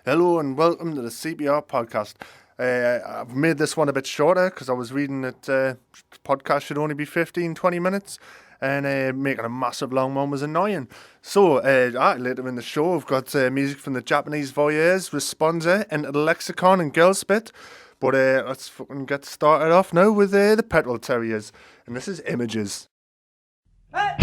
Hello and welcome to the CPR Podcast. I've made this one a bit shorter because I was reading that podcast should only be 15-20 minutes, and making a massive long one was annoying. So later in the show I've got music from the Japanese Voyeurs with Sponsor, Enter the Lexicon and Girl Spit. But let's fucking get started off now with the Petrol Terriers, and this is Images. Hey!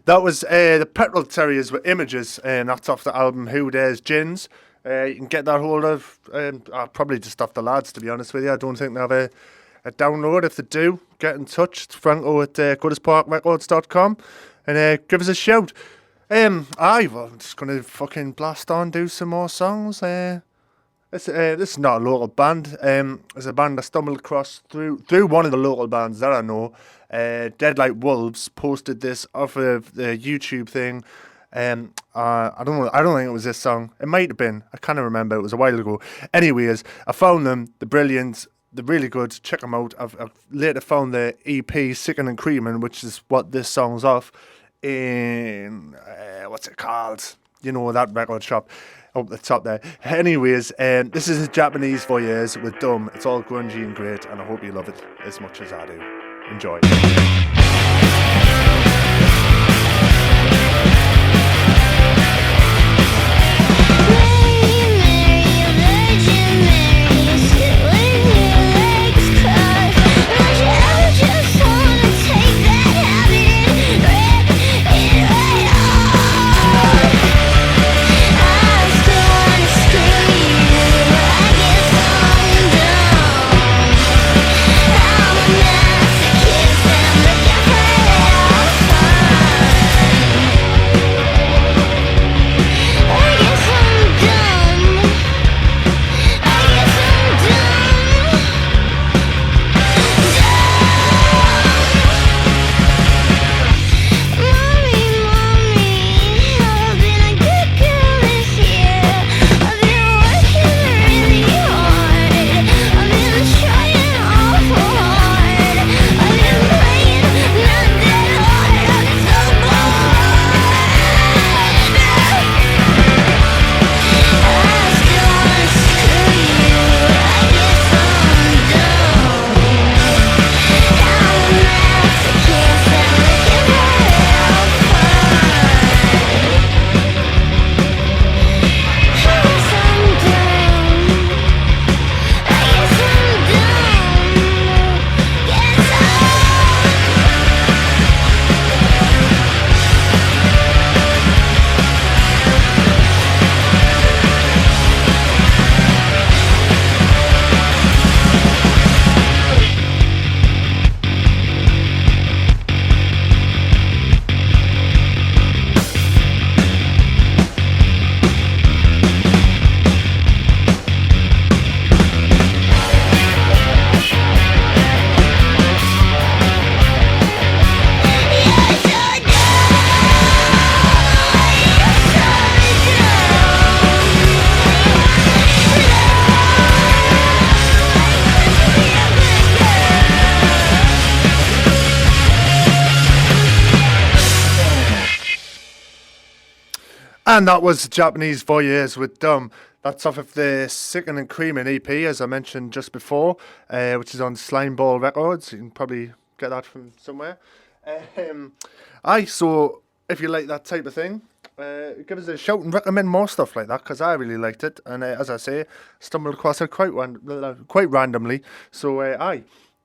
That was the Petrol Terriers with Images, and that's off the album Who Dares Gins. You can get that hold of probably just off the lads, to be honest with you. I don't think they have a download. If they do, get in touch. It's Franco at goodasparkrecords.com and give us a shout. I'm just going to fucking blast on, do some more songs. This is not a local band. It's a band I stumbled across through one of the local bands that I know. Dead Like Wolves posted this off of the YouTube thing. I don't know. I don't think it was this song. It might have been. I can't remember. It was a while ago. Anyways, I found them. They're brilliant. They're really good. Check them out. I've later found the EP Sickin' and Creamin', which is what this song's off, in what's it called? You know, that record shop up the top there. Anyways, this is the Japanese Voyeurs with Dumb. It's all grungy and great, and I hope you love it as much as I do. Enjoy. I'm a masochist and look And that was Japanese Voyeurs with Dumb. That's off of the Sickin' and Creamin' EP, as I mentioned just before, which is on Slimeball Records. You can probably get that from somewhere. So if you like that type of thing, give us a shout and recommend more stuff like that, because I really liked it. And as I say, stumbled across it quite randomly. So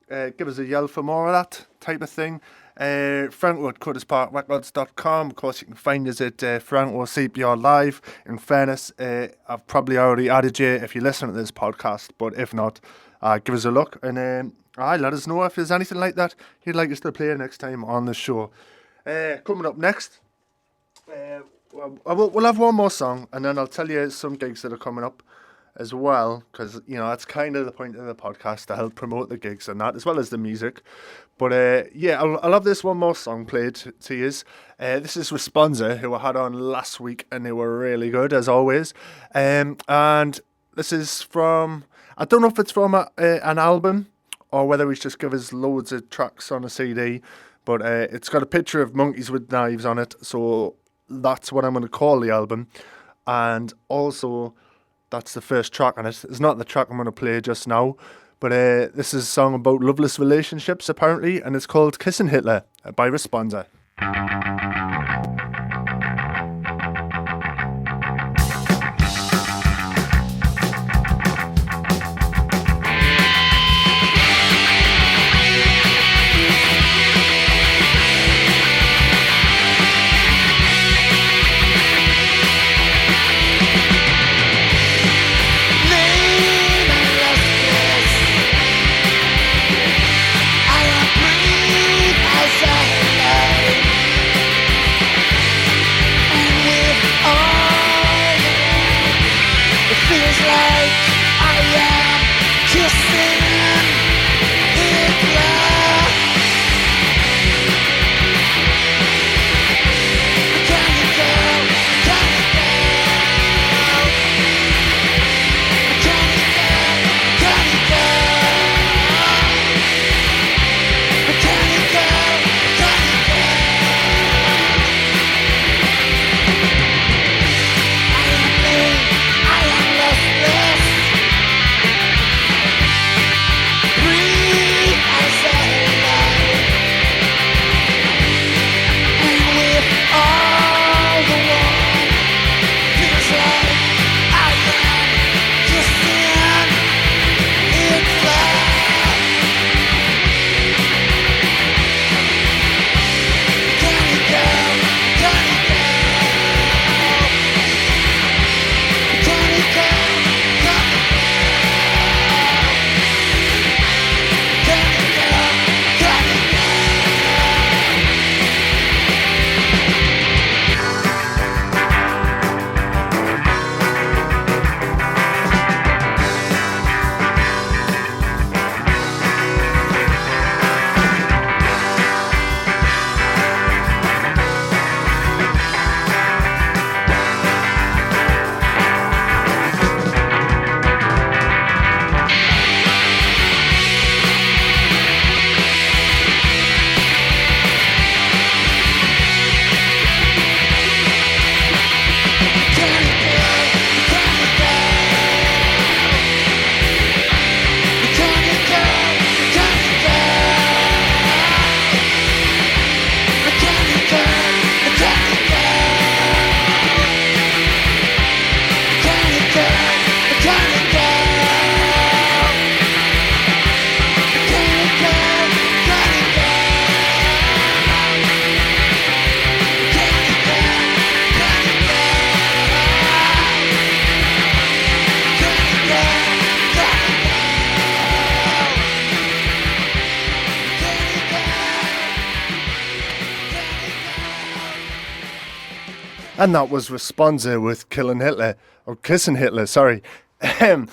give us a yell for more of that type of thing. Franco at CPRPodcast.com. Of course, you can find us at Franco CPR Live. In fairness, I've probably already added you if you listen to this podcast, but if not, give us a look and let us know if there's anything like that you'd like us to play next time on the show. Coming up next, we'll have one more song, and then I'll tell you some gigs that are coming up as well, because that's kind of the point of the podcast, to help promote the gigs and that, as well as the music. But I'll have this one more song played to you. This is Responser, who I had on last week, and they were really good as always. And this is from, I don't know if it's from an album or whether he's just give us loads of tracks on a CD, but it's got a picture of monkeys with knives on it, so that's what I'm going to call the album. And also, that's the first track on it. It's not the track I'm going to play just now, but this is a song about loveless relationships, apparently, and it's called Kissin' Hitler by Responser. And that was Responser with Kissin' Hitler, sorry. They're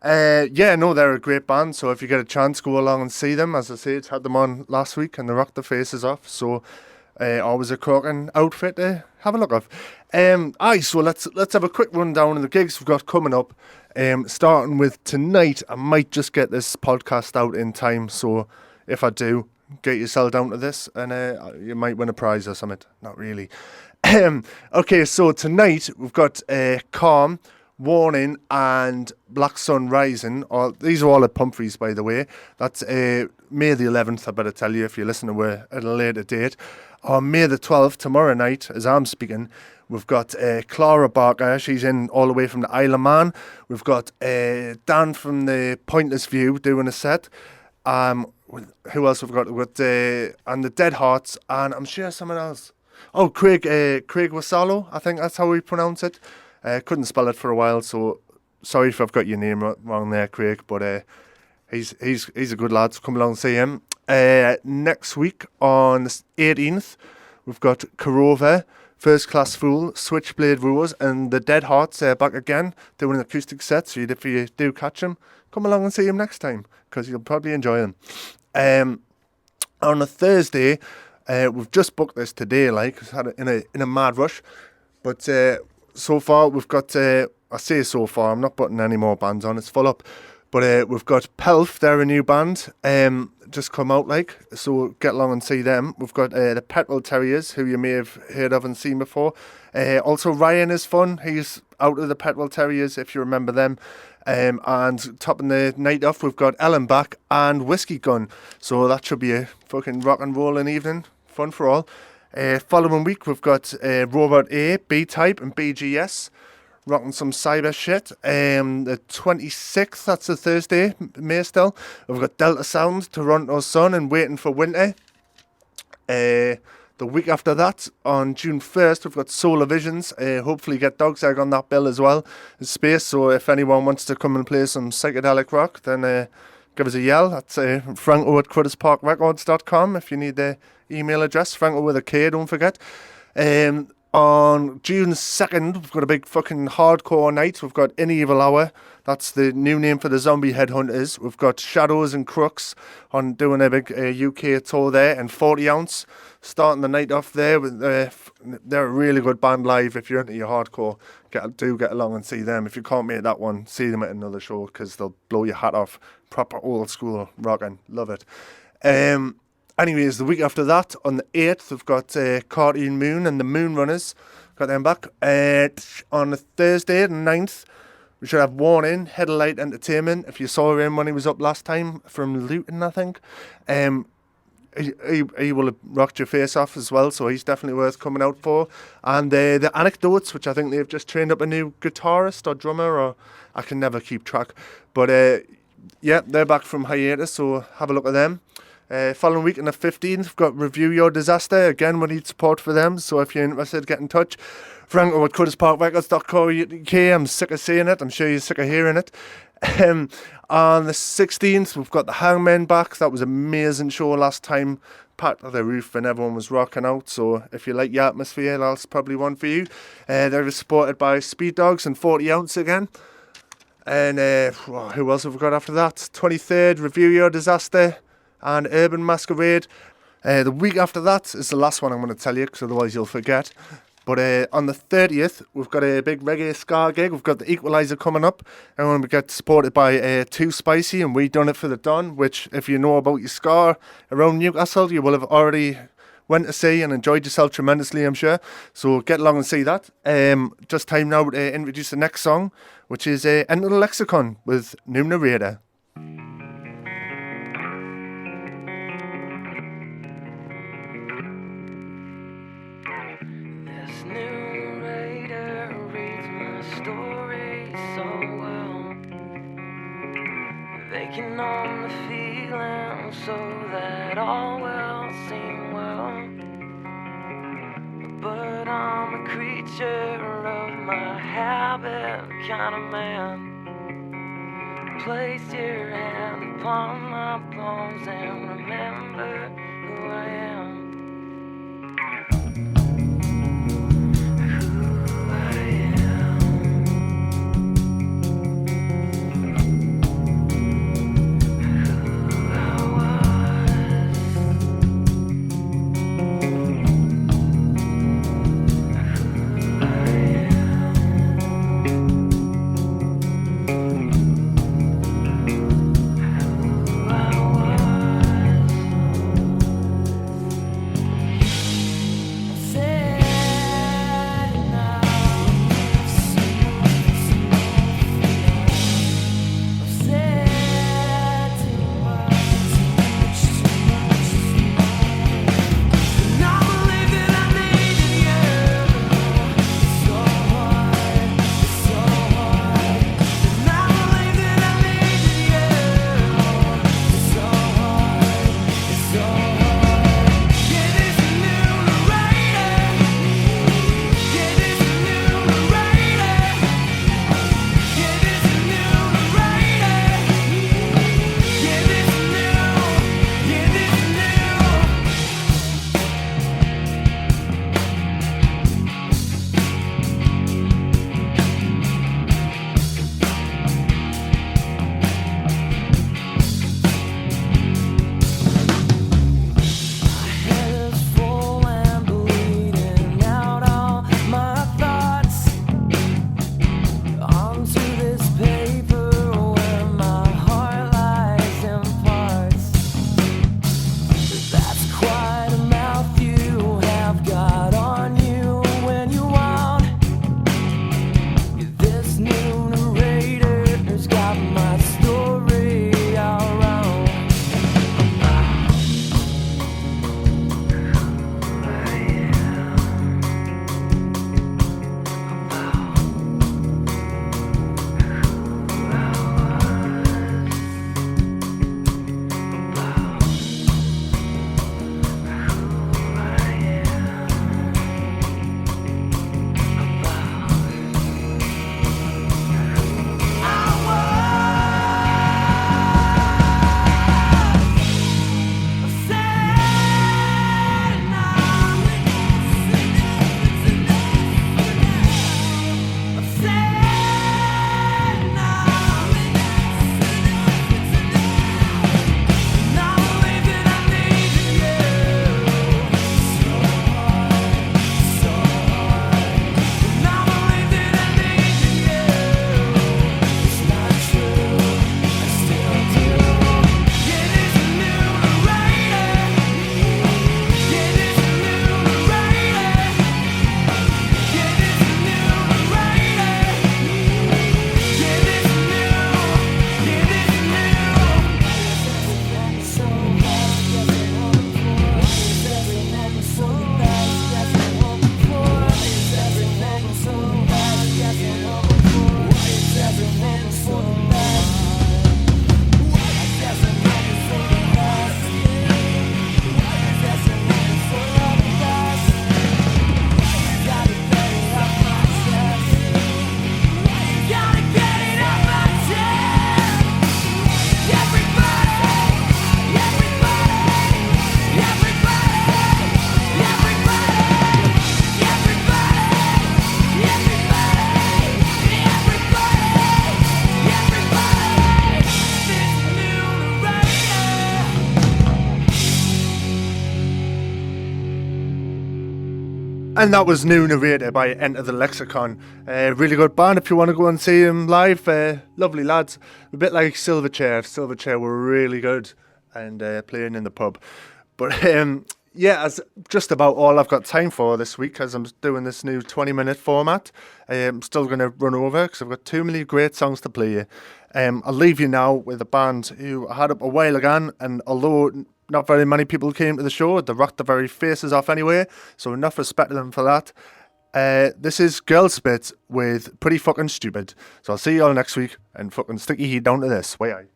a great band, so if you get a chance, go along and see them. As I say, had them on last week and they rocked their faces off, so always a cracking outfit to have a look at. So let's have a quick rundown of the gigs we've got coming up. Starting with tonight, I might just get this podcast out in time, so if I do, get yourself down to this and you might win a prize or something. Not really. Okay, so tonight we've got Calm, Warning and Black Sun Rising. These are all at Pumphrey's, by the way. That's May the 11th, I better tell you if you're listening at a later date. On May the 12th, tomorrow night, as I'm speaking, we've got Clara Barker. She's in all the way from the Isle of Man. We've got Dan from the Pointless View doing a set. Who else we've got? We've got and the Dead Hearts, and I'm sure someone else. Oh, Craig Wasalo, I think that's how we pronounce it. Couldn't spell it for a while, so sorry if I've got your name wrong there, Craig. But he's a good lad, so come along and see him. Next week on the 18th, we've got Korova, First Class Fool, Switchblade Rose, and the Dead Hearts back again doing an acoustic set. So if you do catch them, come along and see him next time because you'll probably enjoy them. On a Thursday, we've just booked this today, in a mad rush, but. So far, we've got, I say so far, I'm not putting any more bands on, it's full up. But we've got Pelf, they're a new band, just come out, so get along and see them. We've got the Petrol Terriers, who you may have heard of and seen before. Also, Ryan is fun, he's out of the Petrol Terriers, if you remember them. And topping the night off, we've got Ellen Back and Whiskey Gun. So that should be a fucking rock and rolling evening, fun for all. Following week, we've got Robot A, B-Type and BGS, rocking some cyber shit. The 26th, that's a Thursday, May still. We've got Delta Sound, Toronto Sun and Waiting for Winter. The week after that, on June 1st, we've got Solar Visions. Hopefully get Dog's Egg on that bill as well. There's space, so if anyone wants to come and play some psychedelic rock, then give us a yell. That's franco@cruddersparkrecords.com if you need the email address. Franco with a K, don't forget. On June 2nd, we've got a big fucking hardcore night. We've got In Evil Hour. That's the new name for the zombie headhunters. We've got Shadows and Crooks on doing a big UK tour there. And 40 Ounce starting the night off there. They're a really good band live. If you're into your hardcore, get along and see them. If you can't make that one, see them at another show because they'll blow your hat off. Proper old school rocking. Love it. Anyways, the week after that, on the 8th, we've got Cartoon Moon and the Moon Runners. Got them back. On the Thursday, the 9th, we should have Warning, Headlight Entertainment. If you saw him when he was up last time from Luton, I think. He will have rocked your face off as well, so he's definitely worth coming out for. And the Anecdotes, which I think they've just trained up a new guitarist or drummer, or I can never keep track. But yeah, they're back from hiatus, so have a look at them. Following week on the 15th, we've got Review Your Disaster. Again, we need support for them, so if you're interested, get in touch. Franco@cruddersparkrecords.co.uk. I'm sick of saying it. I'm sure you're sick of hearing it. On the 16th, we've got the Hangmen back. That was an amazing show last time. Packed to the roof and everyone was rocking out. So if you like the atmosphere, that's probably one for you. They're supported by Speed Dogs and 40 Ounce again. And who else have we got after that? 23rd, Review Your Disaster and Urban Masquerade. The week after that is the last one I'm going to tell you, because otherwise you'll forget. But on the 30th, we've got a big reggae ska gig. We've got the Equalizer coming up, and we get supported by Too Spicy, and We Done It for the Don, which, if you know about your ska around Newcastle, you will have already went to see and enjoyed yourself tremendously, I'm sure. So get along and see that. Just time now to introduce the next song, which is Enter the Lexicon with New Narrator. They can numb the feeling so that all will seem well. But I'm a creature of my habit, kind of man. Place your hand upon my bones and remember who I am. And that was New Narrator by Enter the Lexicon. Really good band if you want to go and see them live. Lovely lads. A bit like Silverchair. Silverchair were really good and playing in the pub. But yeah, that's just about all I've got time for this week as I'm doing this new 20-minute format. I'm still going to run over because I've got too many great songs to play you. I'll leave you now with a band who I had up a while ago, and although not very many people came to the show, they rocked the very faces off anyway, so enough respect to them for that. This is Girl Spit with Pretty Fucking Stupid. So I'll see you all next week, and fucking stick your heat down to this. Way